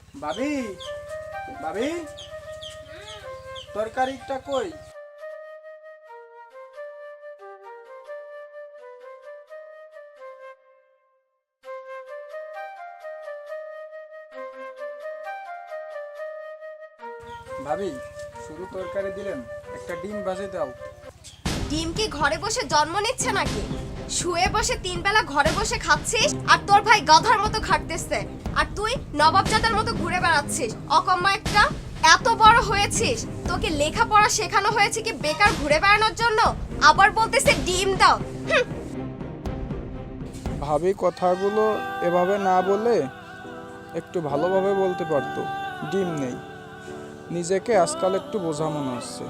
ভাবি, ভাবি, তরকারিটা কই? ভাবি, শুধু তরকারি দিলেন, একটা ডিম ভাজি দাও। ডিম কি ঘরে বসে জন্ম নিচ্ছে নাকি? শুয়ে বসে 3 বেলা ঘরে বসে খাচ্ছিস আর তোর ভাই গাধার মতো খাটতেছে, আর তুই নবাবজাদার মতো ঘুরে বেড়াচ্ছিস। অকম্মা একটা, এত বড় হয়েছিস, তোকে লেখাপড়া শেখানো হয়েছে কি বেকার ঘুরে বেড়ানোর জন্য? আবার বলতেছে ডিম দাও। ভাবি কথাগুলো এভাবে না বলে একটু ভালোভাবে বলতে পারতো। ডিম নেই, নিজেকে আজকাল একটু বোঝা মনে হচ্ছে।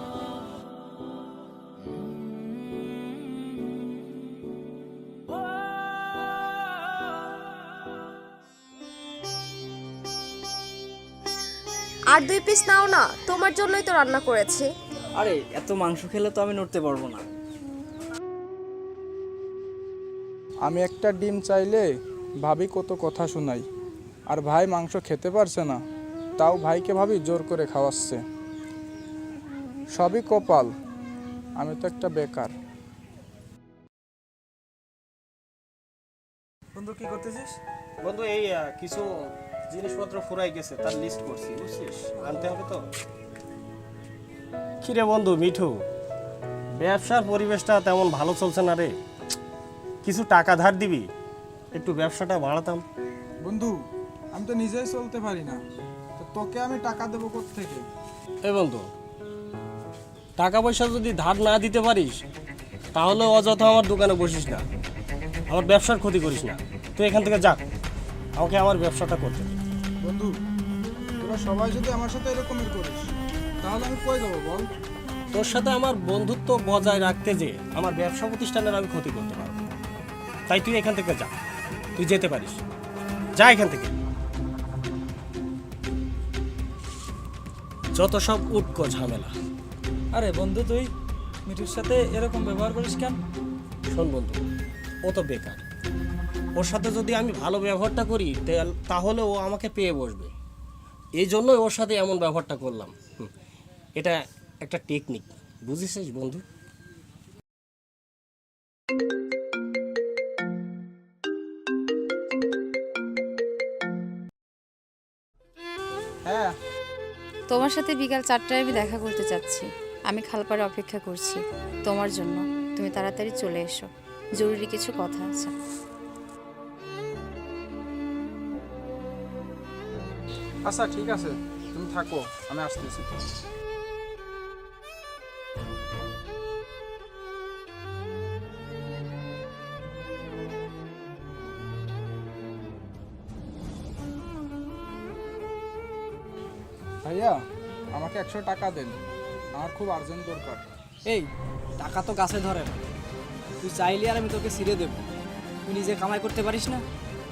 আর 2 পিস নাও না, তোমার জন্যই তো রান্না করেছি। আরে এত মাংস খেলে তো আমি নড়তে পারবো না। আমি একটা ডিম চাইলে ভাবি কত কথা শোনাই, আর ভাই মাংস খেতে পারছে না, তাও ভাইকে ভাবি জোর করে খাওয়াচ্ছে। সবই কপাল, আমি তো একটা বেকার। বন্ধু কি করতেছিস? বন্ধু এই কিছু জিনিসপত্র ফুরাই গেছে, তার লিস্ট করছি, বুঝছিস? আনতে হবে তো। কিরে বন্ধু মিঠু, ব্যবসার পরিবেশটা তেমন ভালো চলছে না রে। কিছু টাকা ধার দিবি, একটু ব্যবসাটা বাড়াতাম। বন্ধু, আমি তো নিজেই চলতে পারি না, তো তোকে আমি টাকা দেবো কোত্থেকে? এ বন্ধু, টাকা পয়সা যদি ধার না দিতে পারিস তাহলে অযথা আমার দোকানে বসিস না, আমার ব্যবসার ক্ষতি করিস না। তুই এখান থেকে যা, আমাকে আমার ব্যবসাটা করতে দে। বন্ধু, তোরা সবাই যদি আমার সাথে এরকমই করিস তাহলে আমি কই যাবো বল? তোর সাথে আমার বন্ধুত্ব বজায় রাখতে যে আমার ব্যবসা প্রতিষ্ঠানের আমি ক্ষতি করতে পারবো, তাই তুই এখান থেকে যা। তুই যেতে পারিস, যা এখান থেকে। যত সব উটকো ঝামেলা। আরে বন্ধু, তুই মিঠুর সাথে এরকম ব্যবহার করিস কেন? শোন বন্ধু, ও তো বেকার, ওর সাথে যদি আমি ভালো ব্যবহারটা করি তাহলে ও আমাকে পেয়ে বসবে। এই জন্যই ওর সাথে এমন ব্যবহারটা করলাম। এটা একটা টেকনিক, বুঝেছিস বন্ধু? হ্যাঁ, তোমার সাথে বিকাল 4টায় আমি দেখা করতে চাচ্ছি। আমি খালপাড়ে অপেক্ষা করছি তোমার জন্য। তুমি তাড়াতাড়ি চলে এসো, জরুরি কিছু কথা আছে। আচ্ছা ঠিক আছে, তুমি থাকো, আমি আসতেছি। ভাইয়া, আমাকে 100 টাকা দেন, আমার খুব আর্জেন্ট দরকার। এই টাকা তো গাছে ধরে না, তুই চাইলে আর আমি তোকে ছিঁড়ে দেবো। তুই নিজে কামাই করতে পারিস না?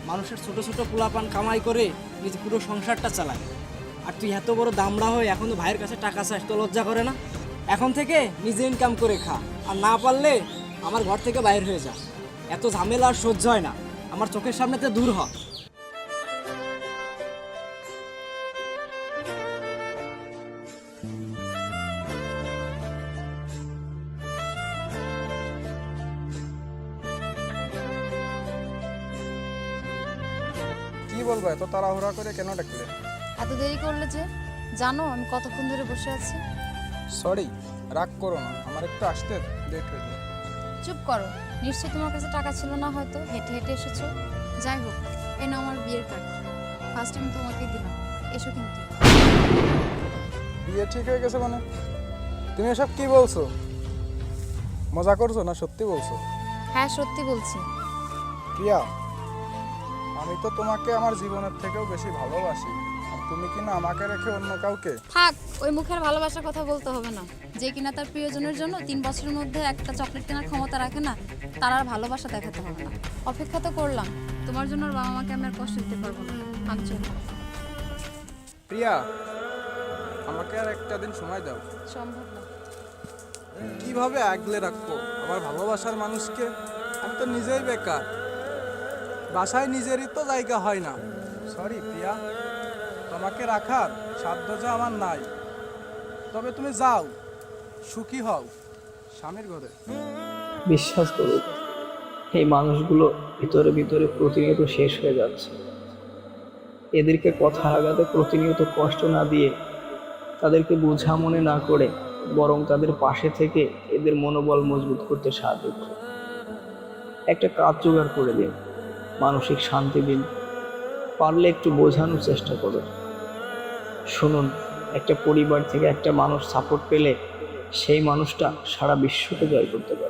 মানুষের ছোট ছোট পোলাপান কামাই করে নিজে পুরো সংসারটা চালায়, আর তুই এত বড় দামড়া হয়ে এখনো ভাইয়ের কাছে টাকা চাস, তো লজ্জা করে না? এখন থেকে নিজে ইনকাম করে খা, আর না পারলে আমার ঘর থেকে বাইর হয়ে যা। এত ঝামেলা আর সহ্য হয় না, আমার চোখের সামনেতে দূর হ। কি বলবো, এত তাড়াহুড়া করে কেন ডাকলে? এত দেরি করলে যে? জানো আমি কতক্ষণ ধরে বসে আছি? সরি, রাগ করো না, আমার একটু আসতে লেট হয়ে গেল। চুপ করো, নিশ্চয়ই তোমার কাছে টাকা ছিল না, হয়তো হেঁটে হেঁটে এসেছো। যাই হোক, এই নাও আমার বিয়ের কার্ড, ফার্স্ট টাইম তোমাকেই দিলাম। এসো কিন্তু। বিয়ে ঠিক হয়ে গেছে মানে? তুমি এসব কি বলছো? মজা করছো না সত্যি বলছো? হ্যাঁ, সত্যি বলছি। প্রিয়া, আমি তো তোমাকে আমার জীবনের থেকেও বেশি ভালোবাসি, আর তুমি কিনা আমাকে রেখে অন্য কাউকে। থাক, ওই মুখের ভালোবাসার কথা বলতে হবে না। যে কিনা তার প্রিয়জনের জন্য 3 বছরের মধ্যে একটা চকলেট কেনার ক্ষমতা রাখে না, তার আর ভালোবাসা দেখাতে হবে না। অপেক্ষা তো করলাম, তোমার জন্য ওর বাবা মাকে আমি আর কষ্ট দিতে পারবো না। আমি চললাম। প্রিয়া, আমাকে আর একটা দিন সময় দাও। সম্ভব না। কিভাবে আগলে রাখবো আমার ভালোবাসার মানুষকে? আমি তো নিজেই বেকার, বাসায় নিজেরই তো জায়গা হয় না। সরি প্রিয়া, তোমাকে আমাকে রাখার সাধ্য যে আমার নাই। তবে তুমি যাও, সুখী হও স্বামীর ঘরে। বিশ্বাস করুন, এই মানুষগুলো ভিতরে ভিতরে প্রতিনিয়ত শেষ হয়ে যাচ্ছে। এদেরকে কথার আঘাতে প্রতিনিয়ত কষ্ট না দিয়ে, তাদেরকে বোঝা মনে না করে, বরং তাদের পাশে থেকে এদের মনোবল মজবুত করতে সাহায্য করুন। একটা কাজ জোগাড় করে দিন, মানসিক শান্তি দিন, পারলে একটু বোঝানোর চেষ্টা করুন। শুনুন, একটা পরিবার থেকে একটা মানুষ সাপোর্ট পেলে সেই মানুষটা সারা বিশ্বকে জয় করতে পারে।